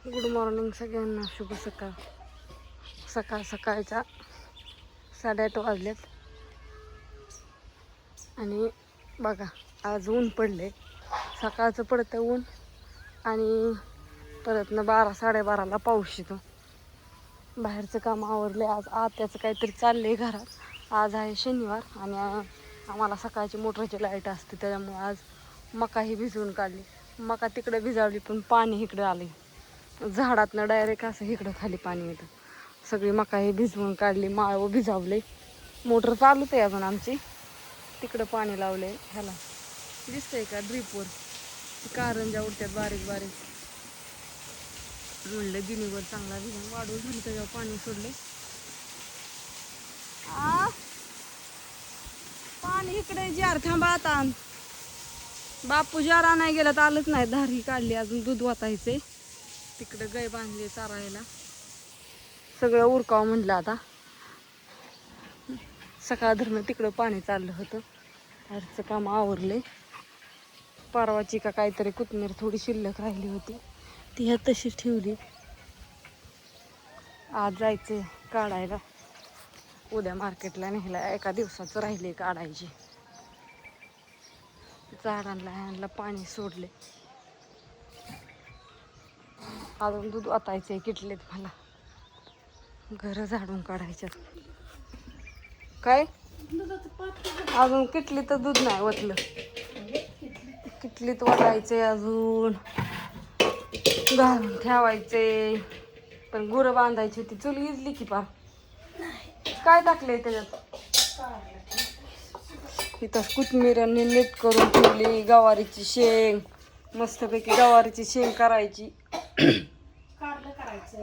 Good morning सगळ्यांना, शुभ सकाळ. सकाळच्या 8:30 वाजलेत आणि बघा आज ऊन पडले. सकाळचं पडतं ऊन आणि परत ना 12-12:30ला पाऊस येतो. बाहेरचं काम आवरले. आज आत्याचं काहीतरी चाललंय घरात. आज आहे शनिवार आणि आम्हाला सकाळची मोटरची लाईट असते, त्याच्यामुळे आज मकाही भिजवून काढली. मका तिकडे भिजावली पण पाणी इकडे आले. झाडातनं डायरेक्ट असं इकडं खाली पाणी येतं. सगळी मकाही भिजवून काढली, माळवं भिजावले. मोटर चालूच आहे अजून आमची. तिकडं पाणी लावले. ह्याला दिसतंय का ड्रीपवर कारंजा उडतात बारीक बारीक. म्हणलं गिनीवर चांगला भिजून वाढवून झाली, त्याच्यावर पाणी सोडले. पाणी इकडे जार थांबा आता. बापू जार आणाय गेला तर आलंच नाही. धारी काढली, अजून दूध वाटायचे. तिकडे गाय बांधली चारायला. सगळं उरकावं म्हणलं आता. सकाळ धरणं तिकडं पाणी चाललं होतं. घरचं काम आवरले. परवाची का काहीतरी कोथिंबीर थोडी शिल्लक राहिली होती, ती ह्या तशीच ठेवली. आज जायचं काढायला. उद्या मार्केटला न्यायला. एका दिवसाचं राहिले काढायची. झाडांना पाणी सोडले. अजून दूध वाटायचंय किटलेत मला. घर झाडून काढायच्यात. काय अजून किटली तर दूध नाही ओतलं. किटलीत वाटायचंय, अजून घालून ठेवायचे. पण गुरं बांधायची होती. चुल इजली की पार. काय टाकलंय त्याच्यात? इथं कोथिंबीरांनी नीट करून ठेवली. गवारीची शेंग, मस्तपैकी गवारीची शेंग करायची.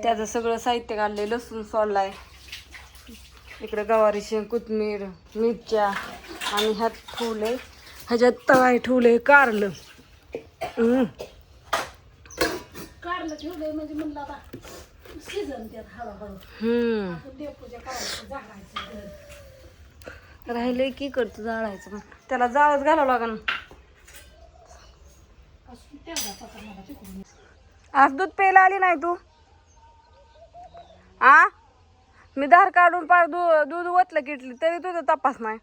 त्याचं सगळं साहित्य काढलंय. लसूण सोललाय इकडे, गवारी शेंग, कोथिंबीर, मिरच्या आणि ह्यात ठेवले. ह्याच्यात तळाय ठेवले कारलं. कारलं ठेवलंय म्हणजे म्हणलं आता सीझन त्यात हळूहळू देवपूजा करायची, झाडायचं. राहिले की करतो जाळायचं. मग त्याला जाळच घालावं लागन. आज दूध प्यायला आली नाही तू? मी धार काढून पार दूध ओतलं किटली तरी तुझा तपास नाही.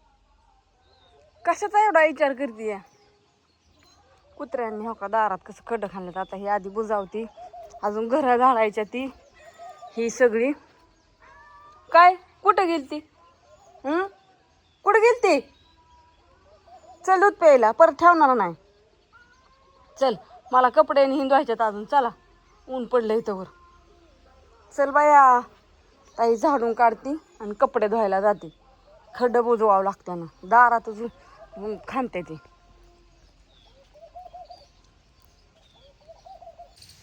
कशाचा एवढा विचार करते? कुत्र्यांनी हो का दारात कसं खड्डं खाल्लं. आता ही आधी बुजावती, अजून घरं घालायच्या. ती ही सगळी काय कुठं गेलती? कुठं गेलती? चल दूध प्यायला, परत ठेवणार नाही. चल, मला कपडे हिंदवायच्यात अजून. चला, ऊन पडलं इथं वर. चल बाया. ताई झाडून काढती आणि कपडे धुवायला जाते. खड्डं बुजवावं लागतं ना, दारातच खांदते ती.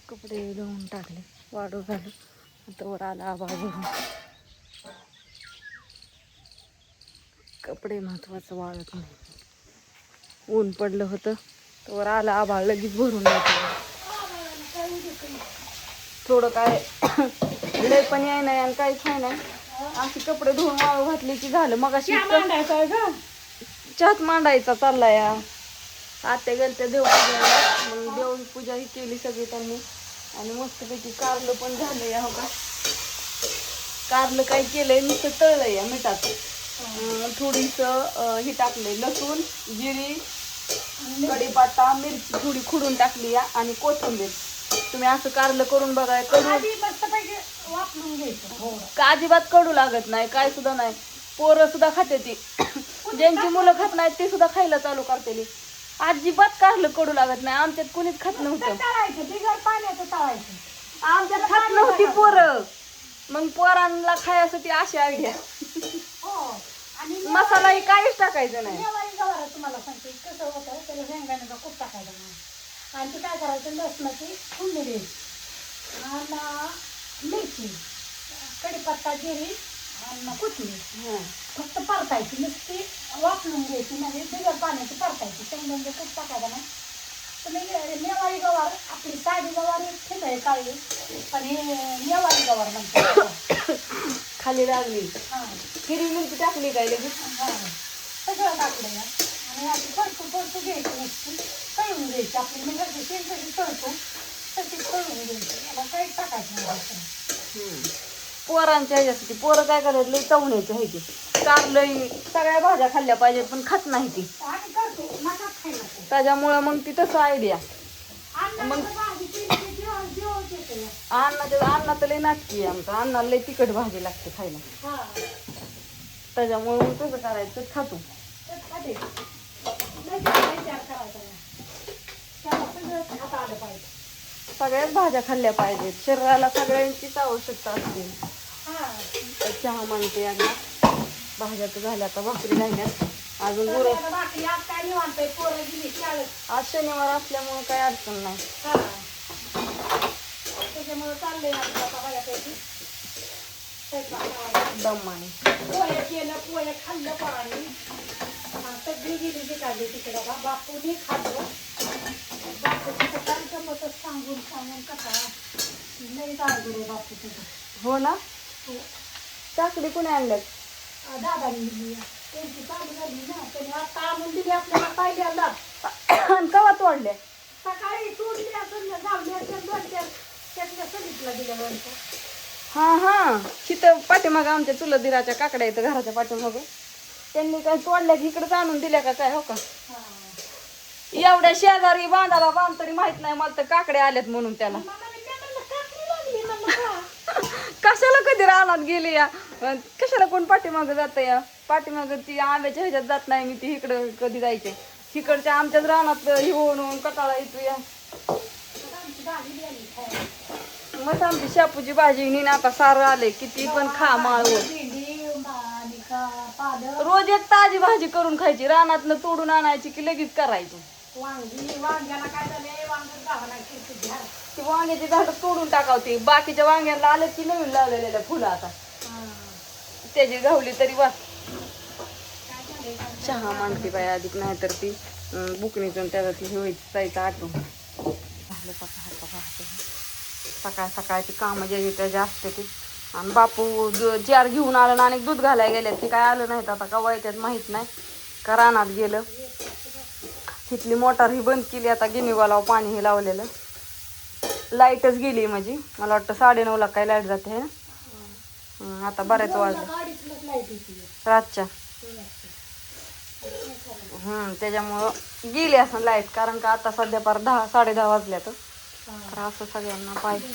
कपडे धुवून टाकले, वाढू झालं. आता वर आला आभाळ भरून. कपडे महत्वाचं वाळत नाही. ऊन पडलं होतं तर वर आला आभाळ, लगेच भरून येतं. थोडं काय लय पण याय नाही आणि काहीच नाही नाही. अशी कपडे धुवून वाळू घातली की झालं. मग अशी चहात मांडायचा चाललाय. आत्या गेलत्या देवपूजा, मग देवपूजा ही केली सगळी त्यांनी. आणि मस्तपैकी कारलं पण झालं. या हो का, कारलं काय केलंय, नुसतं तळलं या मिठात. थोडीस ही टाकले, लसूण, जिरी, कढीपत्ता, मिरची थोडी खुडून टाकली या आणि कोथिंबीर. तुम्ही असं कारलं करून बघा. कडू वापरून घ्यायचं का अजिबात कडू लागत नाही, काय सुद्धा नाही. पोरं सुद्धा खाते ती. ज्यांची मुलं खात नाहीत ते सुद्धा खायला चालू करते. अजिबात कारलं कडू लागत नाही. आमच्यात कोणीच खात नव्हतं. पाण्याचं तळायचं. आमच्यात खात नव्हती पोरं. मग पोरांना खायसाठी अशी आयडिया. मसालाही काहीच टाकायचं नाही. तुम्हाला सांगते कसं होतं. त्याला शेंगदाण्याचा खूप टाकायचा नाही. आणि ते काय करायचं, लसणाची फोडणी द्यायची आणि मिरची, कढीपत्ता, जिरी आणि कोथिंबीर फक्त परतायची. नुसती वापरून घ्यायची, म्हणजे बिगर पाण्याची परतायची. शेंगदाण्याचं खूप टाकायचं नाही. तुम्ही नेवाळी गवार, आपली साधी गवार ठीक आहे काळी, पण हे नेवाळी गवार म्हणतात. खाली लागली. हिरवी मिरची टाकली काय लगेच? सगळं टाकलं या आणि अशी परतू घ्यायची. नुसती तळून घ्यायची. आपली मी घरची शेंग कशी तळतो तशी तळून घ्यायची, याला काही टाकायचं नाही. पोरांच्या ह्याच्यासाठी पोरं काय करायचं लई चवण्याची आहे ती कारलंय सगळ्या भाज्या खाल्ल्या पाहिजेत पण खात नाही ती आम्ही करतो, नका खायला ते. त्याच्यामुळं मग ती तसं आयडिया अन्नाचं भाजी केली की जेवण येतं. अण्णा तर लई नाटकी आहे आमचं अण्णाला लई तिखट भाजी लागते खायला हा, त्याच्यामुळे मग तसं करायचं खातो तर खाते. लय विचार करायचा नाही. त्याला सगळं खाता आलं पाहिजे. सगळ्याच भाज्या खाल्ल्या पाहिजेत शरीराला सगळ्यांचीच आवश्यकता असते हा. चहा म्हणते अण्णा भाज्या तर झाल्या आता भाकरी राहिल्यात अजून तर गुरं आता बाकी आज काय निवांतय, पोरं गेली शाळेत. आज शनिवार असल्यामुळे काही अडचण नाही हा. त्याच्यामुळं चाललंय आपलं आता बऱ्यापैकी. स्वयंपाक करायचा. दम आहे पोहे केलं, पोहे खाल्लं पाणी. सगळी गेली जी काढली तिकडे बा. बापूने खाल्लं. बापूचं काय जमत सांगून सांगून कसा नाही आहे बापू तिथं. हो ना हो. चाकडी कुणी आणल्यात दादानी दिली. त्यांची चालू झाली ना, त्याने आता आणून दिली आपल्याला पाहिल्याला. आणि कवा तोडल्या सकाळी तोडली असं गावली असेल 2-4 त्यातल्या सगळीतला दिल्या वरचं. हा हा तिथं पाठीमागं आमच्या चुलत दिराच्या काकड्या येतं घराच्या पाठीमागं त्यांनी काय तोडल्या की इकडे आणून दिल्या का काय हो का हा. एवढ्या शेजारी बांधाला बांध तरी माहित नाही मला तर काकड्या आल्यात म्हणून त्याला कशाला कधी रानात गेली या कशाला कोण पाठीमागं जात या पाठीमागं ती आंब्याच्या ह्याच्यात जात नाही मी ती इकडं कधी जायचे इकडच्या आमच्याच रानात येऊन कटाळा येतो या मग आमची शापूची भाजी नीन आता सारं आले किती पण खा माळवून रोज एक ताजी भाजी करून खायची रानातनं तोडून आणायची की लगेच करायची ती वांग्याची झाड तोडून टाकावती बाकीच्या वांग्याला आले की नवीन लावलेल्या फुलं आता त्याची घावली तरी वाच चहा मांडते बाय अधिक नाही तर ती बुकणीतून त्याचा ती व्हायचं आठवून झालं सकाळ सकाळची कामं जे त्याच्या असते ती आणि बापू जार घेऊन आलं आणि दूध घालायला गेले ती काय आलं नाहीत आता कवा येतात माहीत नाही का रानात गेलं तिथली मोटार ही बंद केली आता गिनीवाला पाणी हे लावलेलं लाईटच गेली माझी मला वाटतं 9:30ला काय लाईट जाते है ना आता बऱ्याच वाजल्या रातच्या त्याच्यामुळं गेली असं लाईट कारण का आता सध्या पार 10-10:30 वाजल्यात तर असं सगळ्यांना पाहिजे